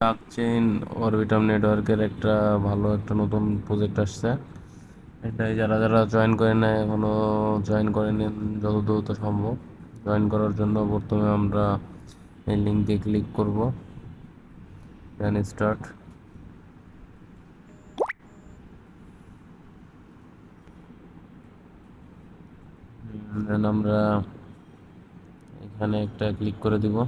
Blockchain অরবিটাম নেটওয়ার্কের ভালো একটা নতুন প্রজেক্ট আসছে। এটাই যারা যারা জয়েন করে নেয়, এখনো জয়েন করে নিন যত দ্রুত সম্ভব। জয়েন করার জন্য প্রথমে আমরা এই লিঙ্কে ক্লিক করব, দেন স্টার্ট। দেন আমরা এখানে একটা ক্লিক করে দিব,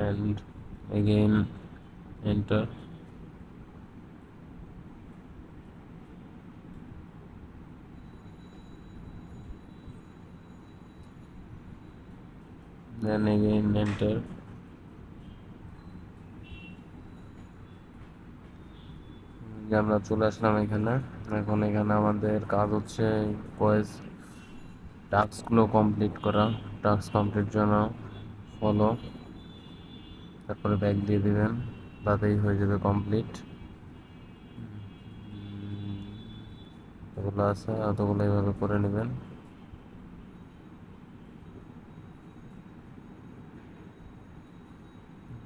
and again enter, then again enter। যে আমরা চলে আসলাম এখানে। এখন এখানে আমাদের কাজ হচ্ছে ভয়েস টাস্কগুলো কমপ্লিট করা। টাস্ক কমপ্লিট জন্য ফলো, তারপরে ব্যাক দিয়ে দিবেন, তাতেই হয়ে যাবে কমপ্লিট। এগুলো আছে, অতগুলো এইভাবে করে নেবেন।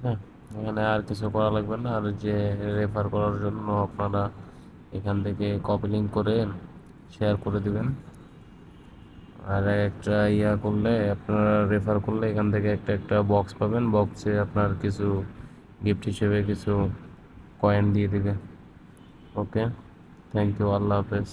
হ্যাঁ, এখানে আর কিছু করা লাগবে না। আর যে রেফার করার জন্য আপনারা এখান থেকে কপি লিঙ্ক করে শেয়ার করে দিবেন। আর একটা করলে, আপনারা রেফার করলে এখান থেকে একটা একটা বক্স পাবেন। বক্সে আপনার কিছু গিফট হিসেবে কিছু কয়েন দিয়ে দিবে। ওকে, থ্যাংক ইউ, আল্লাহ হাফেজ।